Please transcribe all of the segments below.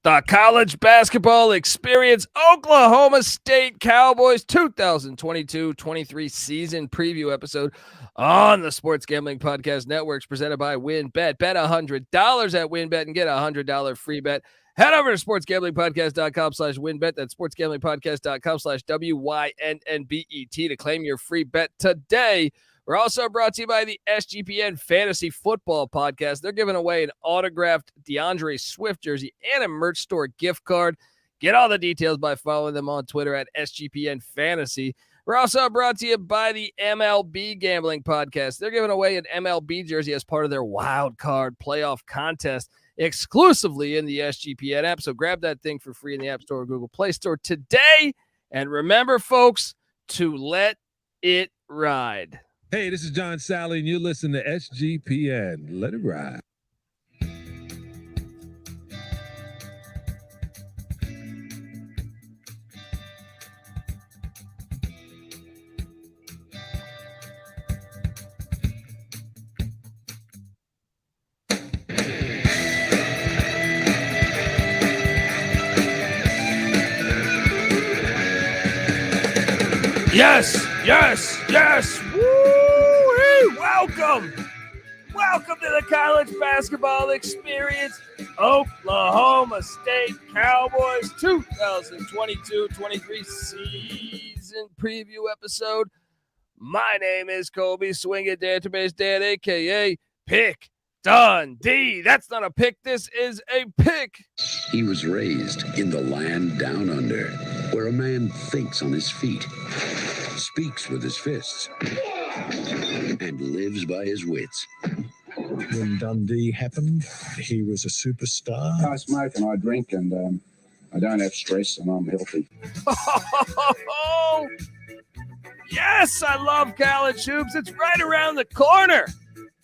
The college basketball experience, Oklahoma State Cowboys 2022-23 season preview episode on the Sports Gambling Podcast Networks presented by WynnBET. Bet $100 at WynnBET and get a $100 free bet. Head over to sportsgamblingpodcast.com/WynnBET. That's sportsgamblingpodcast.com/WYNNBET to claim your free bet today. We're also brought to you by the SGPN Fantasy Football Podcast. They're giving away an autographed DeAndre Swift jersey and a merch store gift card. Get all the details by following them on Twitter at SGPN Fantasy. We're also brought to you by the MLB Gambling Podcast. They're giving away an MLB jersey as part of their wild card playoff contest exclusively in the SGPN app. So grab that thing for free in the App Store or Google Play Store today. And remember, folks, to let it ride. Hey, this is John Sally, and you listen to SGPN. Let it ride. Yes, yes, yes. Woo! Welcome to the college basketball experience, Oklahoma State Cowboys 2022-23 season preview episode. My name is Colby Swing It Database Dad, a.k.a. Pick Dundee. That's not a pick. This is a pick. He was raised in the land down under, where a man thinks on his feet, speaks with his fists, and lives by his wits. When Dundee happened, he was a superstar. I smoke and I drink and I don't have stress and I'm healthy. Oh, yes, I love college hoops. It's right around the corner.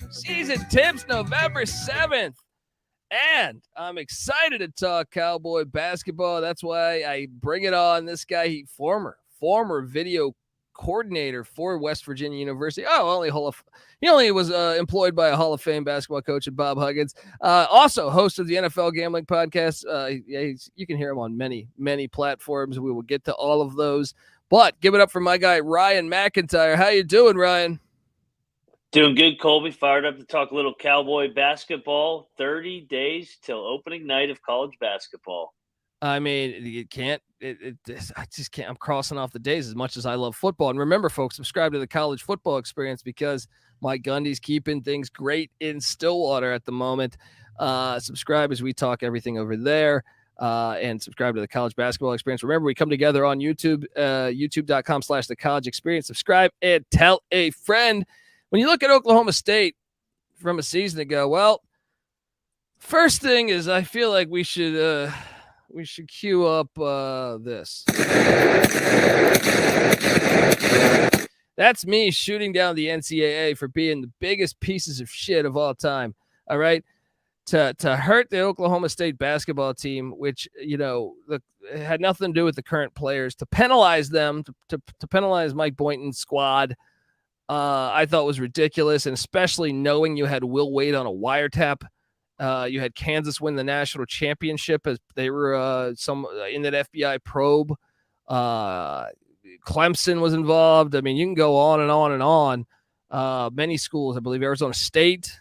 Season tips November 7th. And I'm excited to talk Cowboy basketball. That's why I bring it on. This guy, former video coordinator for West Virginia University. He only was employed by a Hall of Fame basketball coach at Bob Huggins. Also host of the NFL Gambling Podcast. You can hear him on many platforms. We will get to all of those. But give it up for my guy, Ryan McIntyre. How you doing, Ryan? Doing good, Colby. Fired up to talk a little Cowboy basketball. 30 days till opening night of college basketball. I mean, you can't. I just can't. I'm crossing off the days as much as I love football. And remember, folks, subscribe to the college football experience because Mike Gundy's keeping things great in Stillwater at the moment. Subscribe as we talk everything over there. And subscribe to the college basketball experience. Remember, we come together on YouTube, youtube.com/the college experience. Subscribe and tell a friend. When you look at Oklahoma State from a season ago, well, first thing is I feel like we should cue up this. That's me shooting down the NCAA for being the biggest pieces of shit of all time. All right. To hurt the Oklahoma State basketball team, which, had nothing to do with the current players, to penalize them, to penalize Mike Boynton's squad, I thought was ridiculous. And especially knowing you had Will Wade on a wiretap. You had Kansas win the national championship as they were in that FBI probe. Clemson was involved. I mean, you can go on and on and on. Many schools, I believe Arizona State,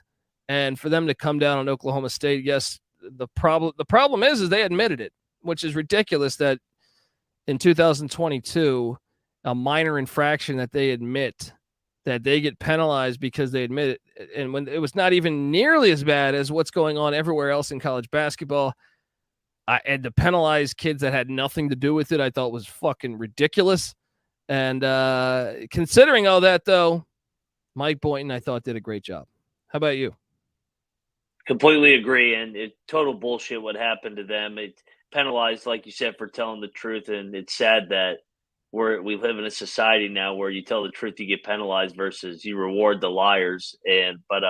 and for them to come down on Oklahoma State, yes, the problem is they admitted it, which is ridiculous that in 2022, a minor infraction that they admit that they get penalized because they admit it. And when it was not even nearly as bad as what's going on everywhere else in college basketball, and to penalize kids that had nothing to do with it, I thought was fucking ridiculous. And considering all that, though, Mike Boynton, I thought, did a great job. How about you? Completely agree. And it's total bullshit what happened to them. It penalized, like you said, for telling the truth. And it's sad that we live in a society now where you tell the truth, you get penalized versus you reward the liars. But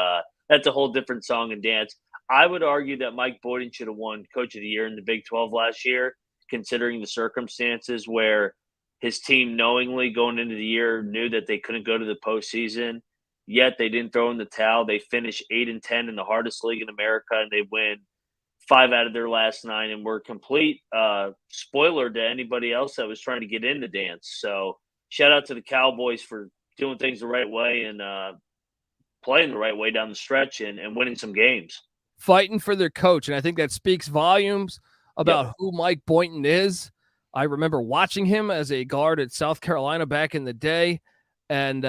that's a whole different song and dance. I would argue that Mike Boynton should have won Coach of the Year in the Big 12 last year, considering the circumstances where his team knowingly going into the year knew that they couldn't go to the postseason, yet they didn't throw in the towel. They finished 8-10 in the hardest league in America, and they win 5 out of their last 9 and were complete spoiler to anybody else that was trying to get in the dance. So shout out to the Cowboys for doing things the right way and playing the right way down the stretch and winning some games. Fighting for their coach, and I think that speaks volumes about who Mike Boynton is. I remember watching him as a guard at South Carolina back in the day, and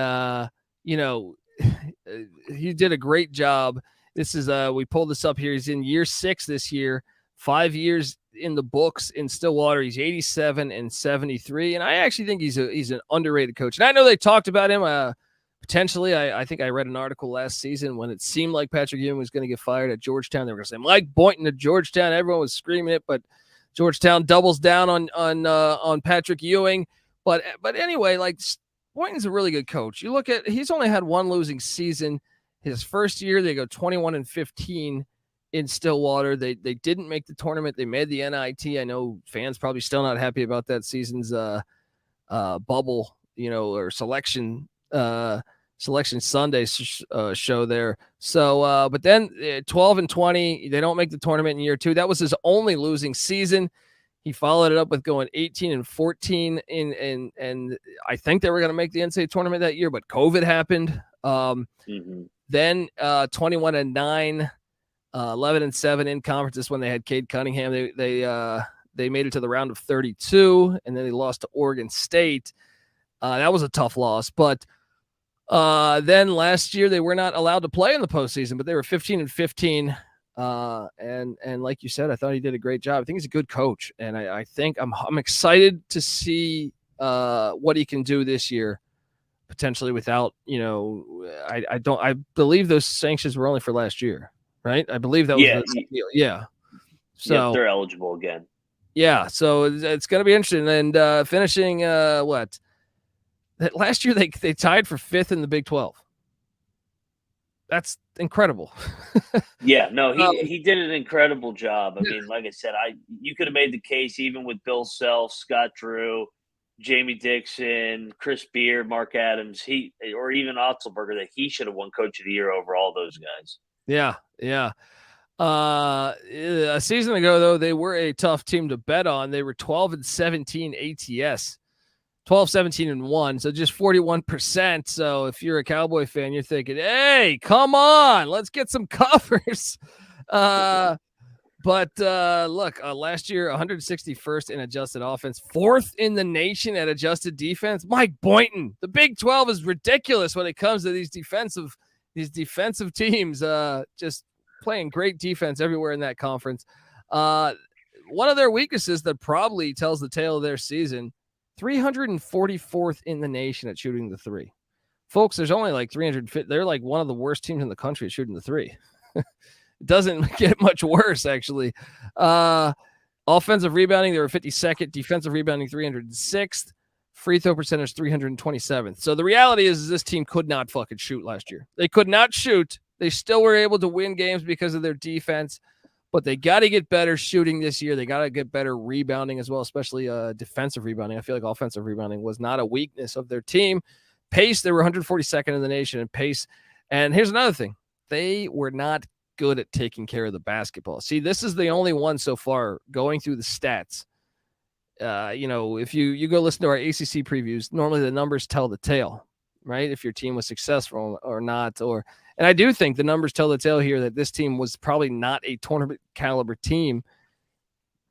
he did a great job. This is we pulled this up here. He's in year 6 this year, 5 years in the books in Stillwater. He's 87 and 73, and I actually think he's an underrated coach. And I know they talked about him potentially. I think I read an article last season when it seemed like Patrick Ewing was going to get fired at Georgetown. They were going to say Mike Boynton at Georgetown. Everyone was screaming it, but Georgetown doubles down on Patrick Ewing. But anyway, like, Boynton's a really good coach. You look at, he's only had 1 losing season. His first year, they go 21-15 in Stillwater. They didn't make the tournament. They made the NIT. I know fans probably still not happy about that season's bubble, or selection Sunday show there. So, but then 12-20, they don't make the tournament in year 2. That was his only losing season. He followed it up with going 18-14 and I think they were going to make the NCAA tournament that year, but COVID happened. Then 21-9, 11-7 in conferences when they had Cade Cunningham. They made it to the round of 32, and then they lost to Oregon State. That was a tough loss, but then last year they were not allowed to play in the postseason, but they were 15-15. And like you said, I thought he did a great job. I think he's a good coach, and I think I'm excited to see what he can do this year, potentially without, I believe those sanctions were only for last year, right? I believe that was the deal. Yeah. So they're eligible again. Yeah. So it's going to be interesting. And finishing last year, they tied for 5th in the Big 12. That's incredible. Yeah, no, he did an incredible job. I mean, like I said, you could have made the case even with Bill Self, Scott Drew, Jamie Dixon, Chris Beard, Mark Adams, or even Otzelberger, that he should have won Coach of the Year over all those guys. Yeah. A season ago, though, they were a tough team to bet on. They were 12-17 ATS. 12-17-1, so just 41%. So if you're a Cowboy fan, you're thinking, hey, come on, let's get some covers. But look, last year, 161st in adjusted offense, 4th in the nation at adjusted defense. Mike Boynton, the Big 12 is ridiculous when it comes to these defensive teams, just playing great defense everywhere in that conference. One of their weaknesses that probably tells the tale of their season, 344th in the nation at shooting the 3. Folks, there's only like 350. They're like one of the worst teams in the country at shooting the 3. It doesn't get much worse, actually. Offensive rebounding, they were 52nd. Defensive rebounding, 306th. Free throw percentage, 327th. So the reality is this team could not fucking shoot last year. They could not shoot. They still were able to win games because of their defense. But they got to get better shooting this year. They got to get better rebounding as well, especially defensive rebounding. I feel like offensive rebounding was not a weakness of their team. Pace, they were 142nd in the nation in pace. And here's another thing. They were not good at taking care of the basketball. See, this is the only one so far going through the stats. If you go listen to our ACC previews, normally the numbers tell the tale, right? If your team was successful or not, and I do think the numbers tell the tale here that this team was probably not a tournament caliber team.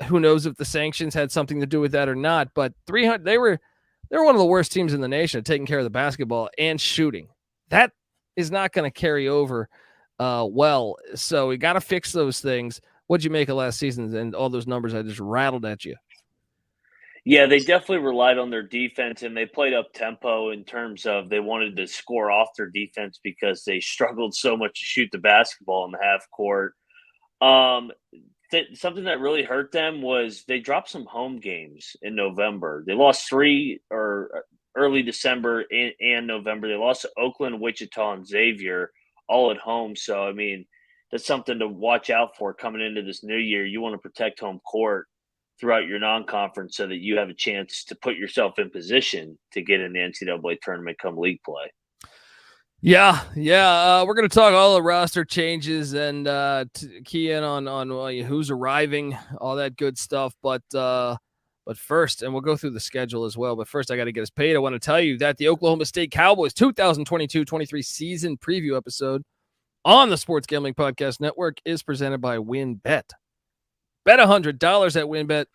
Who knows if the sanctions had something to do with that or not, but 300, they're one of the worst teams in the nation at taking care of the basketball and shooting. That is not going to carry over well. So we got to fix those things. What'd you make of last season and all those numbers I just rattled at you? Yeah, they definitely relied on their defense, and they played up tempo in terms of they wanted to score off their defense because they struggled so much to shoot the basketball in the half court. Something that really hurt them was they dropped some home games in November. They lost 3 or early December and November. They lost to Oakland, Wichita, and Xavier all at home. So, I mean, that's something to watch out for coming into this new year. You want to protect home court throughout your non-conference so that you have a chance to put yourself in position to get in the NCAA tournament come league play. Yeah. We're going to talk all the roster changes and key in on who's arriving, all that good stuff. But first, and we'll go through the schedule as well. But first, I got to get us paid. I want to tell you that the Oklahoma State Cowboys 2022-23 season preview episode on the Sports Gambling Podcast Network is presented by WynnBET. Bet $100 at WynnBET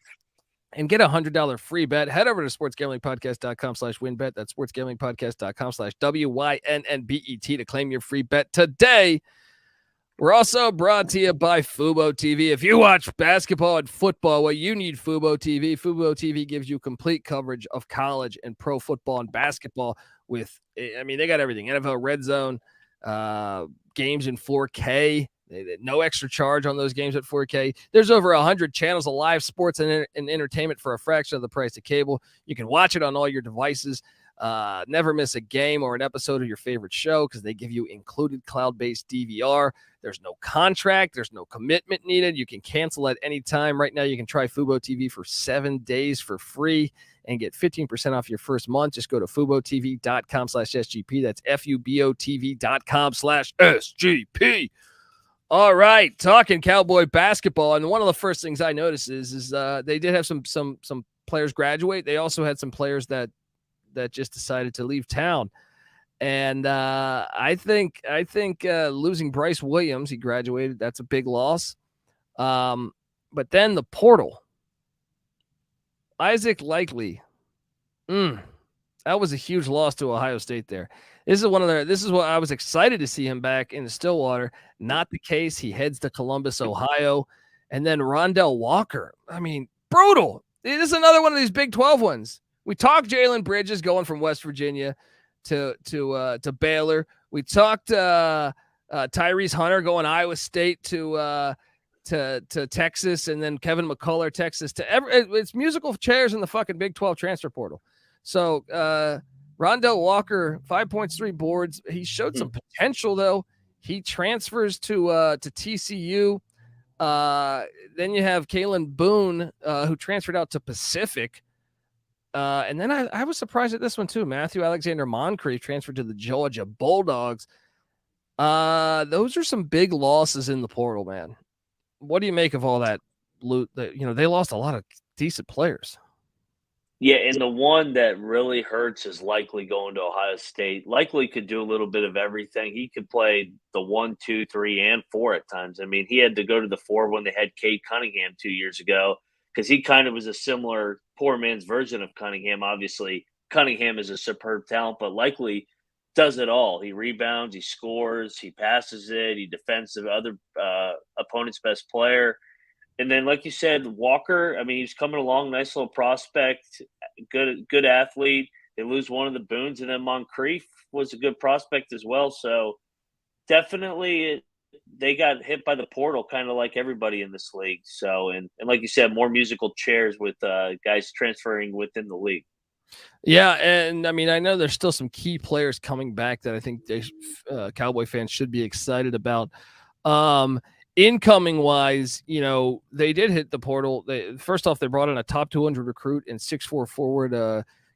and get a $100 free bet. Head over to sportsgamblingpodcast.com/WynnBET. That's sportsgamblingpodcast.com/WYNNBET to claim your free bet today. We're also brought to you by Fubo TV. If you watch basketball and football, well, you need Fubo TV. Fubo TV gives you complete coverage of college and pro football and basketball with, I mean, they got everything. NFL Red Zone, games in 4K. No extra charge on those games at 4K. There's over 100 channels of live sports and entertainment for a fraction of the price of cable. You can watch it on all your devices. Never miss a game or an episode of your favorite show because they give you included cloud-based DVR. There's no contract. There's no commitment needed. You can cancel at any time. Right now, you can try Fubo TV for 7 days for free and get 15% off your first month. Just go to FuboTV.com/SGP. That's FUBOTV.com/SGP. All right, talking Cowboy basketball, and one of the first things I noticed is they did have some players graduate. They also had some players that just decided to leave town, and I think losing Bryce Williams, he graduated. That's a big loss. But then the portal, Isaac Likekele, that was a huge loss to Ohio State there. This is what I was excited to see him back in Stillwater. Not the case. He heads to Columbus, Ohio. And then Rondel Walker. I mean, brutal. This is another one of these Big 12 ones. We talked Jalen Bridges going from West Virginia to Baylor. We talked Tyrese Hunter going Iowa State to Texas, and then Kevin McCullough, Texas it's musical chairs in the fucking Big 12 transfer portal. So Rondel Walker, 5.3 boards. He showed some potential though. He transfers to TCU. Then you have Keylan Boone, who transferred out to Pacific. And then I was surprised at this one too. Matthew Alexander Moncrieffe transferred to the Georgia Bulldogs. Those are some big losses in the portal, man. What do you make of all that loot? They lost a lot of decent players. Yeah, and the one that really hurts is Likekele going to Ohio State. Likekele could do a little bit of everything. He could play the 1, 2, 3, and 4 at times. I mean, he had to go to the 4 when they had Cade Cunningham 2 years ago because he kind of was a similar poor man's version of Cunningham. Obviously, Cunningham is a superb talent, but Likekele does it all. He rebounds, he scores, he passes it, he defends the other opponent's best player. And then, like you said, Walker, I mean, he's coming along, nice little prospect, good athlete. They lose one of the Boones, and then Moncrieffe was a good prospect as well. So definitely they got hit by the portal, kind of like everybody in this league. So, and like you said, more musical chairs with guys transferring within the league. Yeah, and I mean, I know there's still some key players coming back that I think Cowboy fans should be excited about. Incoming wise, they did hit the portal. First off, they brought in a top 200 recruit and 6'4" forward,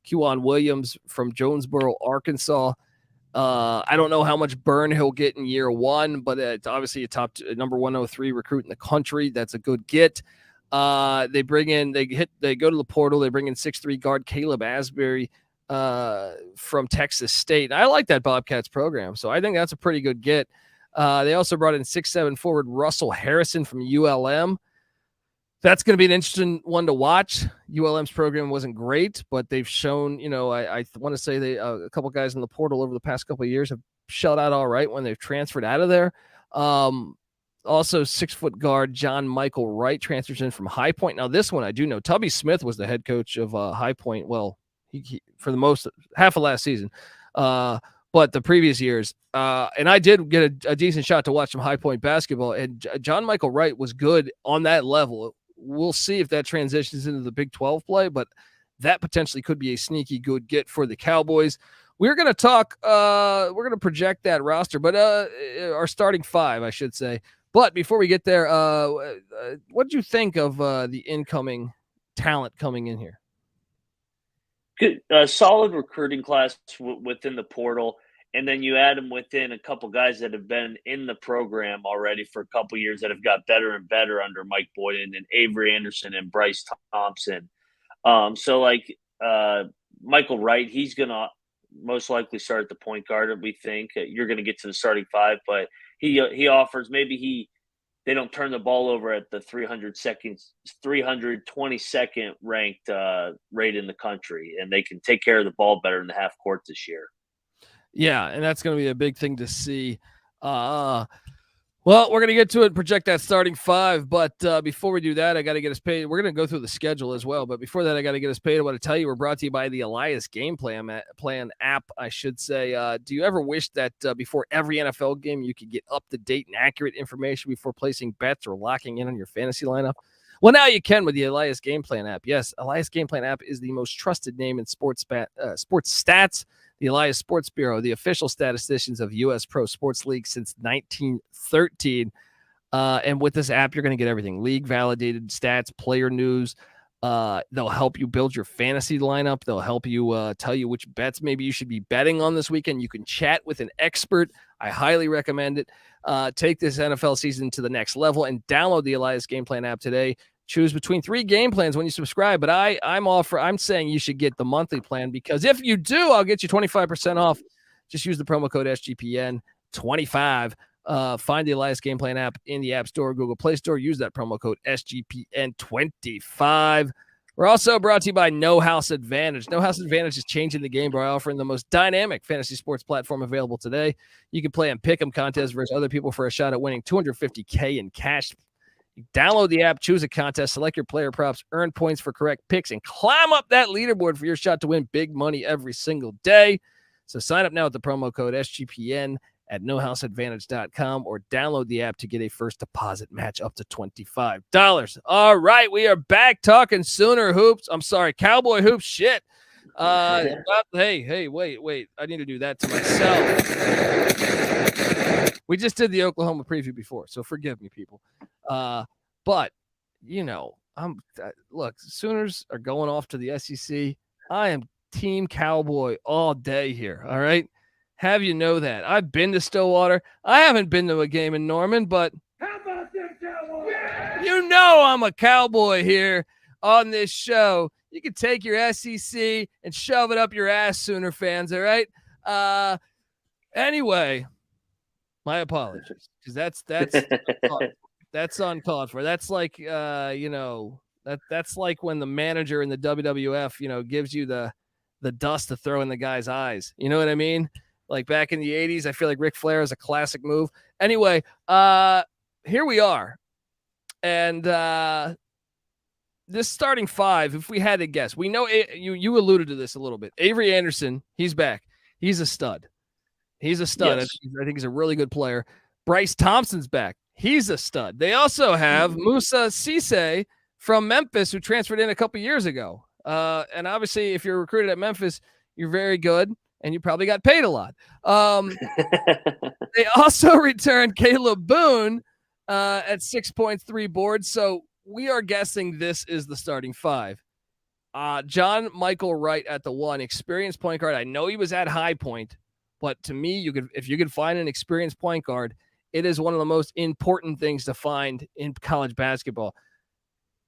Keylan Williams from Jonesboro, Arkansas. I don't know how much burn he'll get in year one, but it's obviously a number 103 recruit in the country. That's a good get. They go to the portal. They bring in 6'3" guard Caleb Asberry from Texas State. I like that Bobcats program, so I think that's a pretty good get. They also brought in 6'7" forward Russell Harrison from ULM. That's going to be an interesting one to watch. ULM's program wasn't great, but they've shown, I want to say a couple guys in the portal over the past couple of years have shut out all right when they've transferred out of there. Also 6-foot guard John Michael-Wright transfers in from High Point. Now this one I do know. Tubby Smith was the head coach of High Point. Well, he for the most half of last season. But the previous years, and I did get a decent shot to watch some High Point basketball, and John Michael-Wright was good on that level. We'll see if that transitions into the Big 12 play, but that potentially could be a sneaky good get for the Cowboys. We're going to talk, we're going to project that roster, but our starting 5, I should say. But before we get there, what did you think of the incoming talent coming in here? Good, solid recruiting class within the portal. and then you add them within a couple guys that have been in the program already for a couple years that have got better and better under Mike Boyden and Avery Anderson and Bryce Thompson. So Michael-Wright, he's going to most likely start at the point guard. We think you're going to get to the starting five, but he offers maybe they don't turn the ball over at the 322nd ranked rate in the country, and they can take care of the ball better in the half court this year. Yeah, and that's going to be a big thing to see. Well, we're going to get to it and project that starting five, but before we do that, I got to get us paid. We're going to go through the schedule as well, but before that, I got to get us paid. I want to tell you we're brought to you by the Elias Game Plan app, I should say. Do you ever wish that before every NFL game you could get up-to-date and accurate information before placing bets or locking in on your fantasy lineup? Well, now you can with the Elias Game Plan app. Yes, Elias Game Plan app is the most trusted name in sports stats. The Elias Sports Bureau, the official statisticians of U.S. Pro Sports League since 1913. And with this app, you're going to get everything. League-validated stats, player news. They'll help you build your fantasy lineup. They'll help you tell you which bets maybe you should be betting on this weekend. You can chat with an expert. I highly recommend it. Take this NFL season to the next level and download the Elias Game Plan app today. Choose between 3 game plans when you subscribe, but I'm saying you should get the monthly plan because if you do, I'll get you 25% off. Just use the promo code SGPN25. Find the Elias Game Plan app in the App Store, Google Play Store. Use that promo code SGPN25. We're also brought to you by No House Advantage. No House Advantage is changing the game by offering the most dynamic fantasy sports platform available today. You can play in pick'em contests versus other people for a shot at winning $250K in cash. You download the app, choose a contest, select your player props, earn points for correct picks, and climb up that leaderboard for your shot to win big money every single day. So sign up now with the promo code SGPN at nohouseadvantage.com or download the app to get a first deposit match up to $25. All right, we are back talking Sooner hoops. I'm sorry, Cowboy hoops. Shit. Hey, wait. I need to do that to myself. We just did the Oklahoma preview before, so forgive me, people. But look, Sooners are going off to the SEC. I am Team Cowboy all day here. All right. Have you know that? I've been to Stillwater. I haven't been to a game in Norman, but how about them Cowboys? You know I'm a Cowboy here on this show. You can take your SEC and shove it up your ass, Sooner fans. All right. Anyway, my apologies because that's uncalled for. That's like that's like when the manager in the WWF gives you the dust to throw in the guy's eyes. You know what I mean? Like back in the 80s, I feel like Ric Flair is a classic move. Anyway, here we are. And this starting five, if we had to guess, we know you alluded to this a little bit. Avery Anderson, he's back. He's a stud. Yes. I think he's a really good player. Bryce Thompson's back. He's a stud. They also have Moussa Cisse from Memphis, who transferred in a couple years ago. And obviously, if you're recruited at Memphis, you're very good, and you probably got paid a lot. They also returned Caleb Boone at 6.3 boards. So we are guessing this is the starting five. John Michael-Wright at the 1, experienced point guard. I know he was at High Point, but to me, if you could find an experienced point guard, it is one of the most important things to find in college basketball.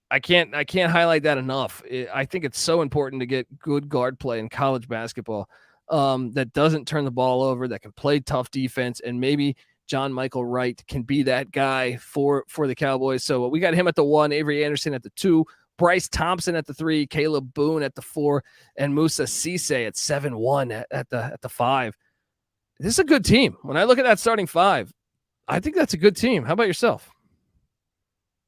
I can't highlight that enough. I think it's so important to get good guard play in college basketball that doesn't turn the ball over, that can play tough defense, and maybe John Michael-Wright can be that guy for the Cowboys. So we got him at the 1, Avery Anderson at the 2, Bryce Thompson at the 3, Caleb Boone at the 4, and Moussa Cisse at 7-1 at the 5. This is a good team. When I look at that starting 5, I think that's a good team. How about yourself?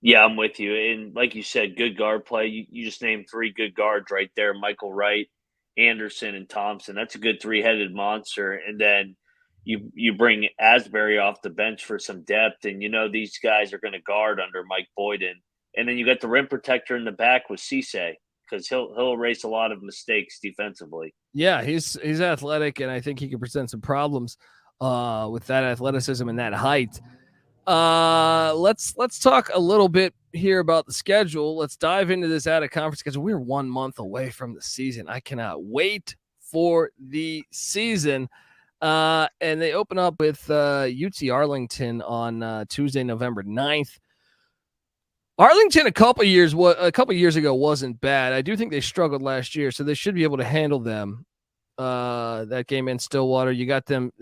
Yeah, I'm with you. And like you said, good guard play. You just named 3 good guards right there, Michael-Wright, Anderson, and Thompson. That's a good 3-headed monster. And then you bring Asberry off the bench for some depth, and these guys are going to guard under Mike Boyden. And then you got the rim protector in the back with Cisse, because he'll erase a lot of mistakes defensively. Yeah, he's athletic, and I think he can present some problems with that athleticism and that height. Let's talk a little bit here about the schedule. Let's dive into this out of conference schedule. We're 1 month away from the season. I cannot wait for the season. And they open up with UT Arlington on Tuesday, November 9th. Arlington a couple years ago wasn't bad. I do think they struggled last year, so they should be able to handle them. That game in Stillwater, you got them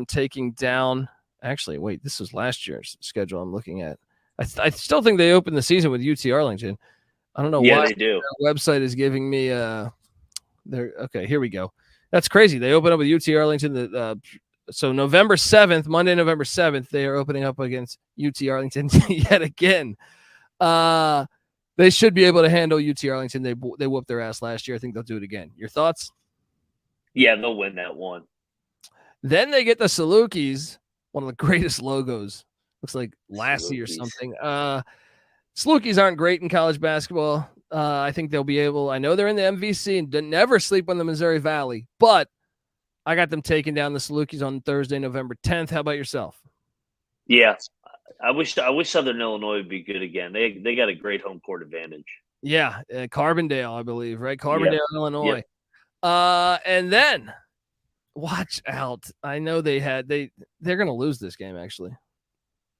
taking down. Actually, wait, this was last year's schedule I'm looking at. I still think they opened the season with UT Arlington. I don't know why they do. Their website is giving me okay, here we go. That's crazy. They open up with UT Arlington. So November 7th, Monday, November 7th, they are opening up against UT Arlington yet again. They should be able to handle UT Arlington. They whooped their ass last year. I think they'll do it again. Your thoughts? Yeah, they'll win that one. Then they get the Salukis, one of the greatest logos. Looks like Lassie or something. Salukis aren't great in college basketball. I think they'll be able. I know they're in the MVC and never sleep on the Missouri Valley, but I got them taking down the Salukis on Thursday, November 10th. How about yourself? Yeah, I wish Southern Illinois would be good again. They got a great home court advantage. Yeah, Carbondale, I believe, right? Carbondale, Illinois. Yep. And then watch out. I know they're going to lose this game, actually.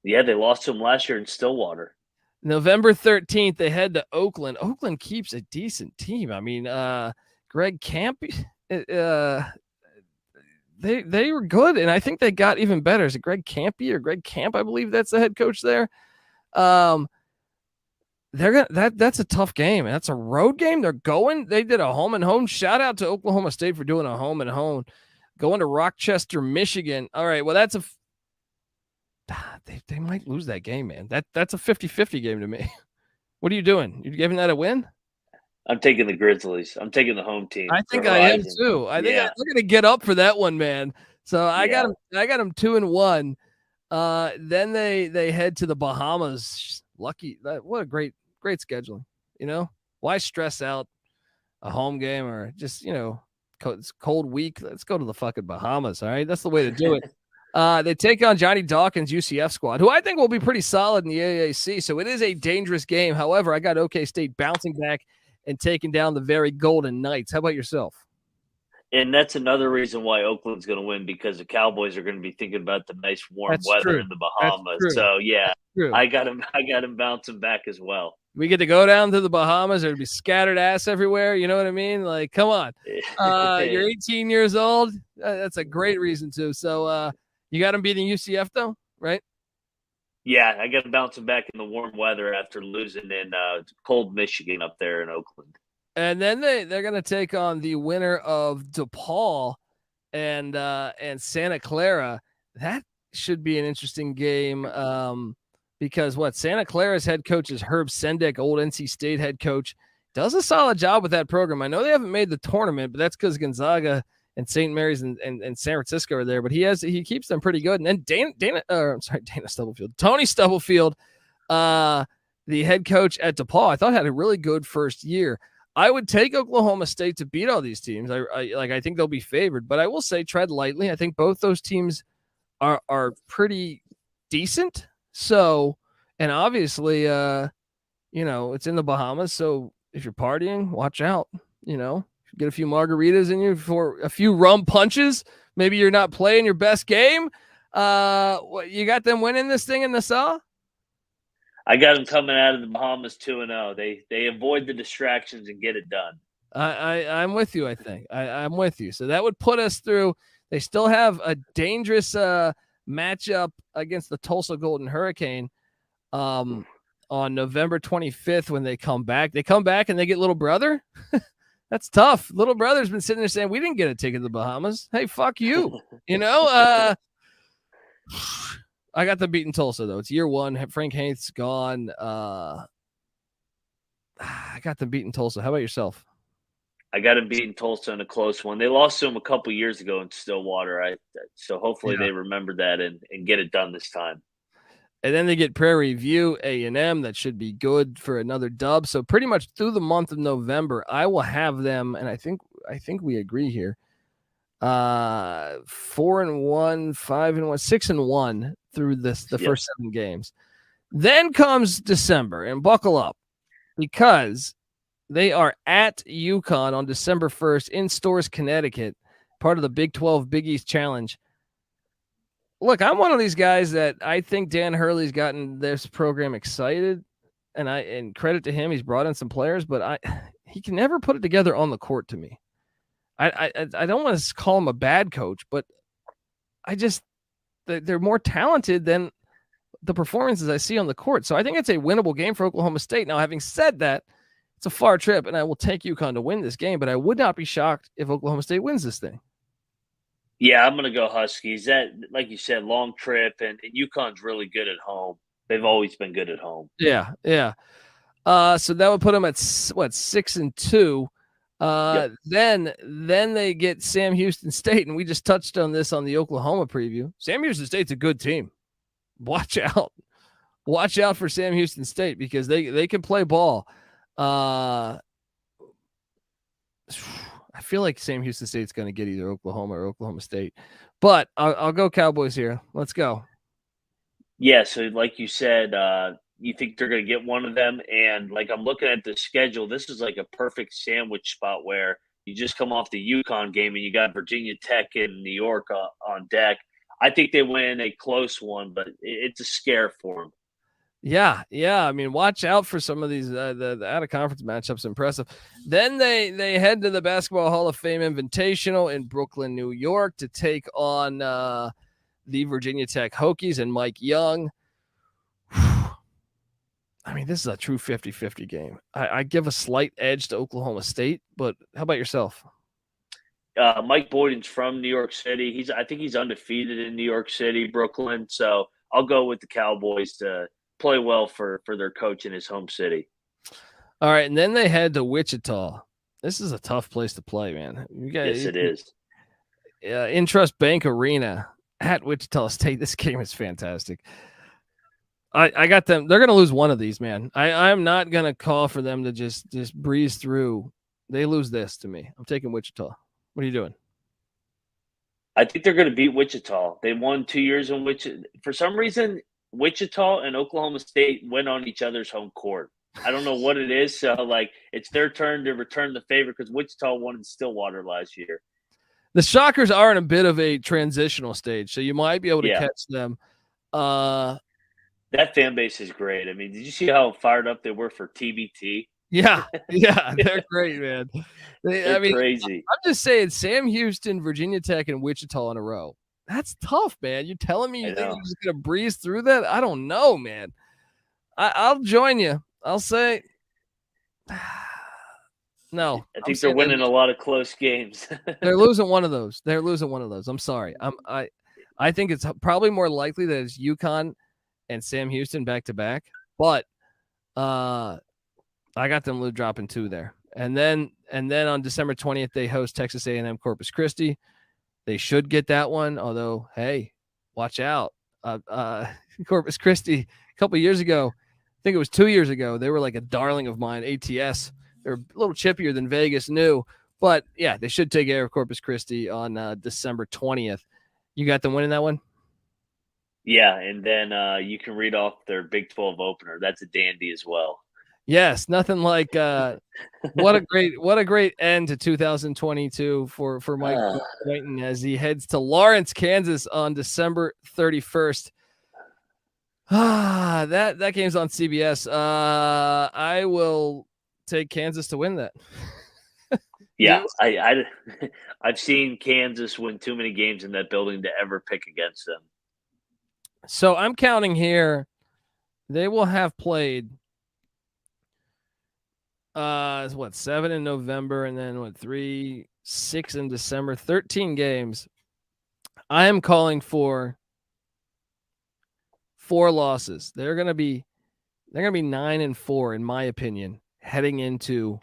Yeah, they lost to them last year in Stillwater. November 13th, they head to Oakland. Oakland keeps a decent team. I mean, Greg Camp, they were good, and I think they got even better. Is it Greg Campy or Greg Camp? I believe that's the head coach there. That's a tough game. That's a road game. They did a home and home. Shout out to Oklahoma State for doing a home and home. Going to Rochester, Michigan. All right, well, they might lose that game, man. That's a 50-50 game to me. What are you doing? You giving that a win? I'm taking the Grizzlies. I'm taking the home team. I think I am too. I think I'm going to get up for that one, man. So I got them 2-1. Then they head to the Bahamas. Lucky. What a great scheduling. You know, why stress out a home game or just, it's cold week. Let's go to the fucking Bahamas. All right. That's the way to do it. They take on Johnny Dawkins' UCF squad, who I think will be pretty solid in the AAC. So it is a dangerous game. However, I got OK State bouncing back and taking down the very Golden Knights. How about yourself? And that's another reason why Oakland's going to win, because the Cowboys are going to be thinking about the nice warm weather in the Bahamas. So yeah, I got him bouncing back as well. We get to go down to the Bahamas. There'd be scattered ass everywhere. You know what I mean? Like, come on. You're 18 years old. That's a great reason to. So you got him beating UCF though, right? Yeah, I got him bouncing back in the warm weather after losing in cold Michigan up there in Oakland. And then they're going to take on the winner of DePaul and Santa Clara. That should be an interesting game because Santa Clara's head coach is Herb Sendek, old NC State head coach. Does a solid job with that program. I know they haven't made the tournament, but that's because Gonzaga and St. Mary's and San Francisco are there. But he keeps them pretty good. And then Tony Stubblefield, the head coach at DePaul, I thought had a really good first year. I would take Oklahoma State to beat all these teams. I think they'll be favored, but I will say tread lightly. I think both those teams are pretty decent. So, and obviously, it's in the Bahamas. So if you're partying, watch out, get a few margaritas in you for a few rum punches. Maybe you're not playing your best game. You got them winning this thing in Nassau? I got them coming out of the Bahamas 2-0. They avoid the distractions and get it done. I'm with you, I think. I'm with you. So that would put us through. They still have a dangerous matchup against the Tulsa Golden Hurricane on November 25th when they come back. They come back and they get Little Brother. That's tough. Little Brother's been sitting there saying, we didn't get a ticket to the Bahamas. Hey, fuck you. I got them beating Tulsa, though. It's year one. Frank Haith's gone. I got them beating Tulsa. How about yourself? I got them beating Tulsa in a close one. They lost to them a couple years ago in Stillwater. So hopefully they remember that and get it done this time. And then they get Prairie View, A&M. That should be good for another dub. So pretty much through the month of November, I will have them, and I think we agree here. 4-1, 5-1, 6-1 through the first 7 games. Then comes December, and buckle up because they are at UConn on December 1st in Storrs, Connecticut, part of the Big 12 Big East Challenge. Look, I'm one of these guys that I think Dan Hurley's gotten this program excited, and credit to him, he's brought in some players, but he can never put it together on the court to me. I don't want to call him a bad coach, but they're more talented than the performances I see on the court. So I think it's a winnable game for Oklahoma State. Now, having said that, it's a far trip, and I will take UConn to win this game, but I would not be shocked if Oklahoma State wins this thing. Yeah, I'm going to go Huskies. That, like you said, long trip, and UConn's really good at home. They've always been good at home. Yeah. So that would put them at 6-2. Yep. Then they get Sam Houston State, and we just touched on this on the Oklahoma preview. Sam Houston State's a good team. Watch out for Sam Houston State because they can play ball. I feel like Sam Houston State's going to get either Oklahoma or Oklahoma State, but I'll go Cowboys here. Let's go. Yeah, so like you said, you think they're going to get one of them, and like I'm looking at the schedule, this is like a perfect sandwich spot where you just come off the UConn game and you got Virginia Tech and New York on deck. I think they win a close one, but it's a scare for them. Yeah. I mean, watch out for some of these the out-of-conference matchups. Impressive. Then they head to the Basketball Hall of Fame Invitational in Brooklyn, New York, to take on the Virginia Tech Hokies and Mike Young. I mean, this is a true 50-50 game. I give a slight edge to Oklahoma State, but how about yourself? Mike Boyden's from New York City. I think he's undefeated in New York City, Brooklyn. So I'll go with the Cowboys to play well for their coach in his home city. All right, and then they head to Wichita. This is a tough place to play, man. Yes, it is. Intrust Bank Arena at Wichita State. This game is fantastic. I got them. They're going to lose one of these, man. I'm not going to call for them to just breeze through. They lose this to me. I'm taking Wichita. What are you doing? I think they're going to beat Wichita. They won 2 years in Wichita. For some reason, Wichita and Oklahoma State went on each other's home court. I don't know what it is. So, like, it's their turn to return the favor because Wichita won in Stillwater last year. The Shockers are in a bit of a transitional stage, so you might be able to catch them. That fan base is great. I mean, did you see how fired up they were for TBT? Yeah, they're great, man. They're crazy. I'm just saying, Sam Houston, Virginia Tech, and Wichita in a row. That's tough, man. You're telling me you think you're just gonna breeze through that? I don't know, man. I'll join you. I'll say no. I think they're winning a lot of close games. They're losing one of those. I'm sorry. I think it's probably more likely that it's UConn and Sam Houston back to back, but I got them dropping 2 there. And then on December 20th, they host Texas A&M Corpus Christi. They should get that one, although, hey, watch out. Corpus Christi, a couple of years ago, I think it was 2 years ago, they were like a darling of mine, ATS. They're a little chippier than Vegas knew. But, yeah, they should take care of Corpus Christi on December 20th. You got them winning that one? Yeah, and then you can read off their Big 12 opener. That's a dandy as well. Yes, nothing like what a great end to 2022 for Mike Whiten as he heads to Lawrence, Kansas on December 31st. That game's on CBS. I will take Kansas to win that. Yeah, I've seen Kansas win too many games in that building to ever pick against them. So I'm counting here. They will have played 7 in November and then 6 in December, 13 games. I am calling for 4 losses. They're going to be 9-4 in my opinion heading into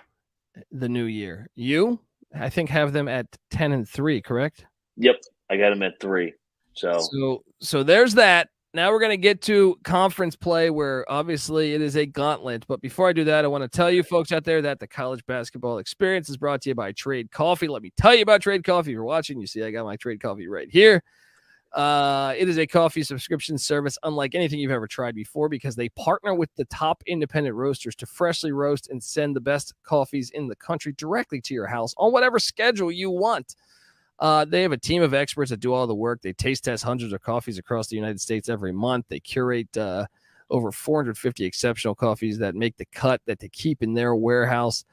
the new year. You, I think, have them at 10-3, correct? Yep, I got them at 3. So there's that. Now we're going to get to conference play where obviously it is a gauntlet. But before I do that, I want to tell you folks out there that the college basketball experience is brought to you by Trade Coffee. Let me tell you about Trade Coffee. If you're watching, you see I got my Trade Coffee right here. It is a coffee subscription service unlike anything you've ever tried before because they partner with the top independent roasters to freshly roast and send the best coffees in the country directly to your house on whatever schedule you want. They have a team of experts that do all the work. They taste test hundreds of coffees across the United States every month. They curate over 450 exceptional coffees that make the cut that they keep in their warehouse.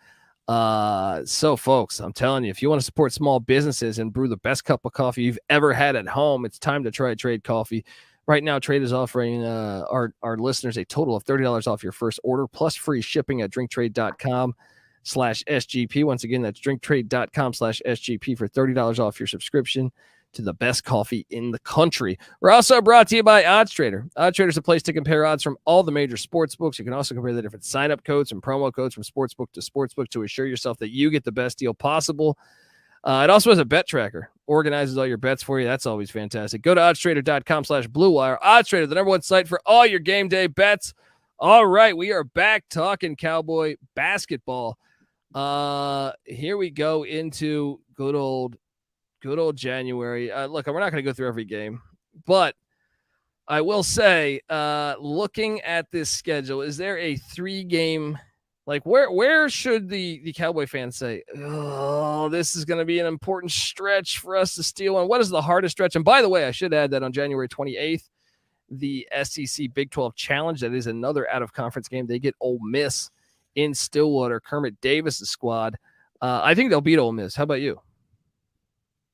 So, folks, I'm telling you, if you want to support small businesses and brew the best cup of coffee you've ever had at home, it's time to try Trade Coffee. Right now, Trade is offering our listeners a total of $30 off your first order, plus free shipping at drinktrade.com/SGP. Once again, that's drinktrade.com/SGP for $30 off your subscription to the best coffee in the country. We're also brought to you by OddsTrader. OddsTrader is a place to compare odds from all the major sports books. You can also compare the different sign-up codes and promo codes from sportsbook to sportsbook to assure yourself that you get the best deal possible. It also has a bet tracker, organizes all your bets for you. That's always fantastic. Go to oddstrader.com/bluewire. OddsTrader, the number one site for all your game day bets. All right, we are back talking Cowboy basketball. Here we go into good old January. Look, we're not going to go through every game, but I will say, looking at this schedule, is there a 3-game, like where should the Cowboy fans say, oh, this is going to be an important stretch for us to steal? And what is the hardest stretch? And by the way, I should add that on January 28th, the SEC Big 12 Challenge, that is another out-of-conference game. They get Ole Miss in Stillwater, Kermit Davis' squad. I think they'll beat Ole Miss. How about you?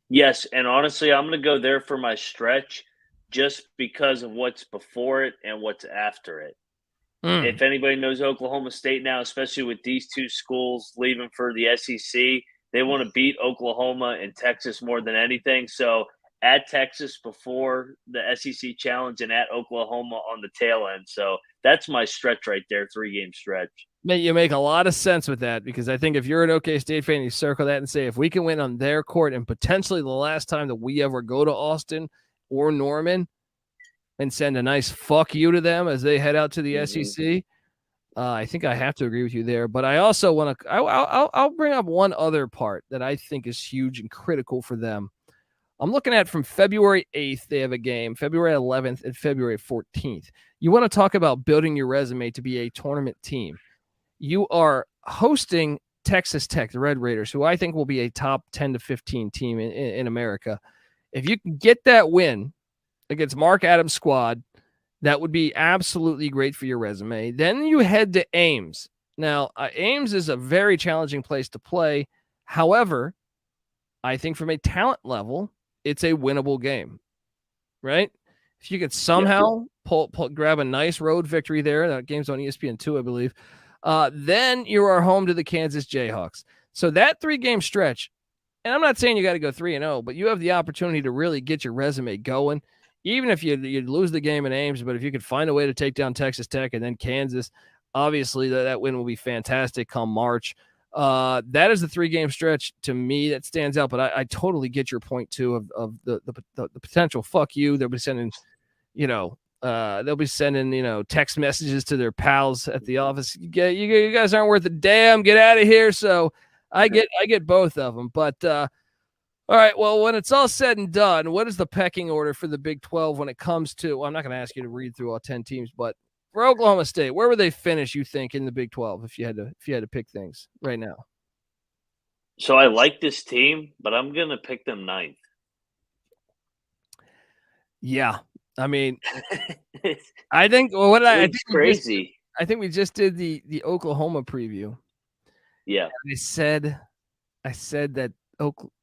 Yes, and honestly, I'm going to go there for my stretch just because of what's before it and what's after it. If anybody knows Oklahoma State now, especially with these two schools leaving for the SEC, they want to beat Oklahoma and Texas more than anything. So at Texas before the SEC Challenge and at Oklahoma on the tail end. So that's my stretch right there, 3-game stretch. You make a lot of sense with that, because I think if you're an OK State fan, you circle that and say, if we can win on their court and potentially the last time that we ever go to Austin or Norman and send a nice fuck you to them as they head out to the SEC, I think I have to agree with you there. But I also want to, I'll bring up one other part that I think is huge and critical for them. I'm looking at from February 8th, they have a game, February 11th and February 14th. You want to talk about building your resume to be a tournament team. You are hosting Texas Tech, the Red Raiders, who I think will be a top 10 to 15 team in America. If you can get that win against Mark Adams' squad, that would be absolutely great for your resume. Then you head to Ames. Now, Ames is a very challenging place to play. However, I think from a talent level, it's a winnable game, right? If you could somehow grab a nice road victory there, that game's on ESPN2, I believe, then you are home to the Kansas Jayhawks. So that 3-game stretch, and I'm not saying you got to go 3-0, but you have the opportunity to really get your resume going, even if you'd lose the game in Ames. But if you could find a way to take down Texas Tech and then Kansas, obviously that win will be fantastic come March. That is the 3-game stretch to me that stands out. But I totally get your point too of the potential fuck you. They'll be sending, text messages to their pals at the office. You guys aren't worth a damn. Get out of here. So I get both of them. But all right. Well, when it's all said and done, what is the pecking order for the Big 12 when it comes to? Well, I'm not going to ask you to read through all 10 teams, but for Oklahoma State, where would they finish, you think, in the Big 12 if you had to pick things right now? So I like this team, but I'm going to pick them 9th. Yeah. I mean, I think it's crazy. I think we just did the Oklahoma preview. Yeah. I said that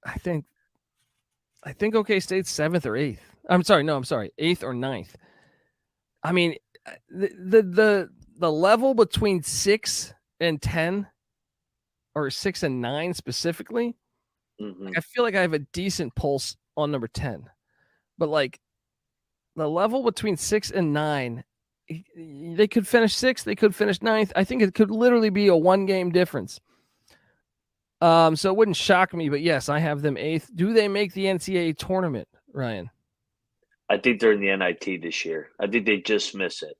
I think OK State's 7th or 8th. I'm sorry, 8th or 9th. I mean, the level between 6 and 10 or 6 and 9 specifically, I feel like I have a decent pulse on number 10. But like the level between 6 and 9, they could finish 6th, they could finish 9th. I think it could literally be a 1-game difference. So it wouldn't shock me, but yes, I have them 8th. Do they make the NCAA tournament, Ryan? I think they're in the NIT this year. I think they just miss it.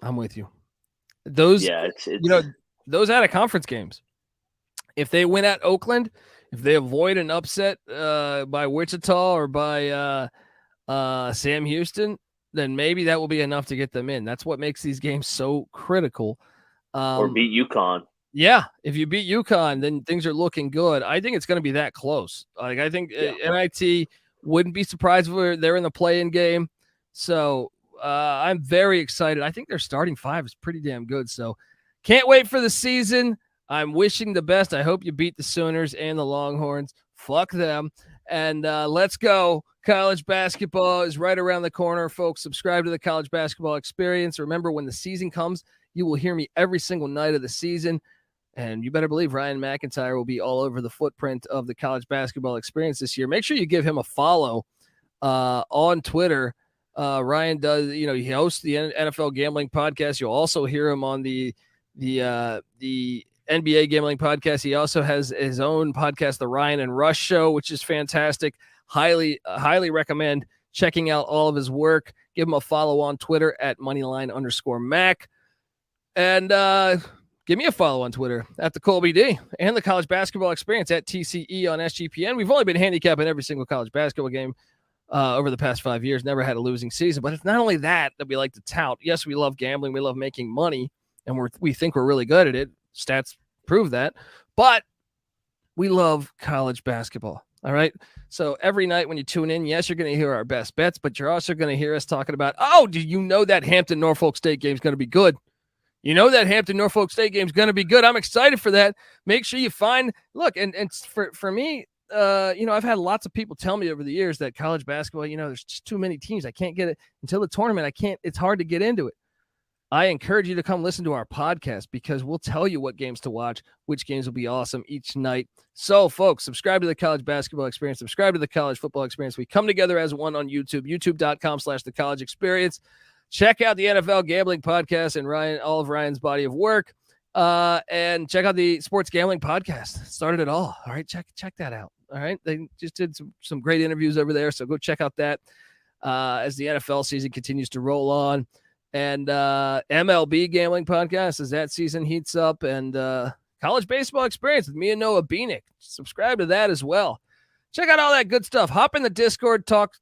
I'm with you. Those, it's those out of conference games. If they win at Oakland, if they avoid an upset by Wichita or by Sam Houston, then maybe that will be enough to get them in. That's what makes these games so critical. Or beat UConn. Yeah, if you beat UConn, then things are looking good. I think it's going to be that close. Like I think NIT wouldn't be surprised if they're in the play-in game. So I'm very excited. I think their starting five is pretty damn good. So can't wait for the season. I'm wishing the best. I hope you beat the Sooners and the Longhorns. Fuck them. And let's go. College basketball is right around the corner, folks. Subscribe to the College Basketball Experience. Remember, when the season comes, you will hear me every single night of the season. And you better believe Ryan McIntyre will be all over the footprint of the College Basketball Experience this year. Make sure you give him a follow on Twitter. Ryan does, he hosts the NFL Gambling Podcast. You'll also hear him on the NBA Gambling Podcast. He also has his own podcast, The Ryan and Rush Show, which is fantastic. Highly recommend checking out all of his work. Give him a follow on Twitter at Moneyline_Mac. And give me a follow on Twitter at the Colby D and the College Basketball Experience at TCE on SGPN. We've only been handicapping every single college basketball game over the past 5 years. Never had a losing season. But it's not only that we like to tout. Yes, we love gambling. We love making money. And we think we're really good at it. Stats prove that. But we love college basketball. All right. So every night when you tune in, yes, you're going to hear our best bets, but you're also going to hear us talking about, do you know that Hampton-Norfolk State game is going to be good? You know that Hampton-Norfolk State game is going to be good. I'm excited for that. Make sure you find, and for me, I've had lots of people tell me over the years that college basketball, there's just too many teams. I can't get it until the tournament. It's hard to get into it. I encourage you to come listen to our podcast because we'll tell you what games to watch, which games will be awesome each night. So, folks, subscribe to the College Basketball Experience. Subscribe to the College Football Experience. We come together as one on YouTube, youtube.com/the College Experience. Check out the NFL Gambling Podcast and all of Ryan's body of work. And check out the Sports Gambling Podcast. Started it all. All right, check that out. All right, they just did some great interviews over there, so go check out that as the NFL season continues to roll on. And MLB Gambling Podcast as that season heats up, and College Baseball Experience with me and Noah Beanick. Subscribe to that as well. Check out all that good stuff. Hop in the Discord, talk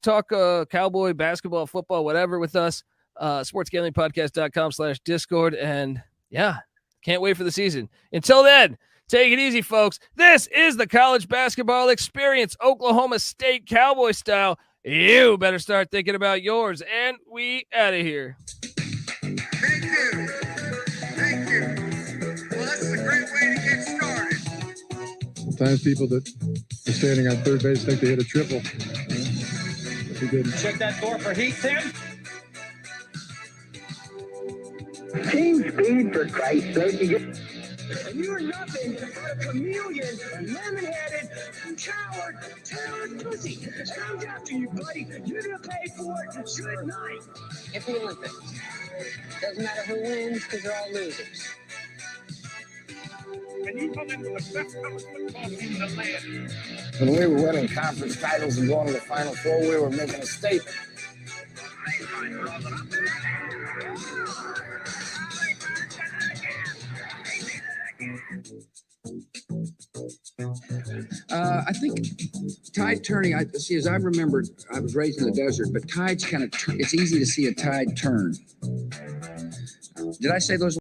Cowboy, basketball, football, whatever with us. sportsgamblingpodcast.com/Discord. And yeah, can't wait for the season. Until then, take it easy, folks. This is the College Basketball Experience, Oklahoma State Cowboy style. You better start thinking about yours. And we out of here. Thank you. Well, that's a great way to get started. Sometimes people that are standing on third base think they hit a triple. If he didn't. Check that door for heat, Tim. Team speed, for Christ's sake. And you're nothing but a chameleon, lemon-headed, coward, talent pussy. And I'm after you, buddy. You're going to pay for it. Good night. It's the Olympics. Doesn't matter who wins because they're all losers. And you come into the best college football team in the land. When we were winning conference titles and going to the Final Four, we were making a statement. I think tide turning, as I remember, I was raised in the desert, but tides kind of, it's easy to see a tide turn. Did I say those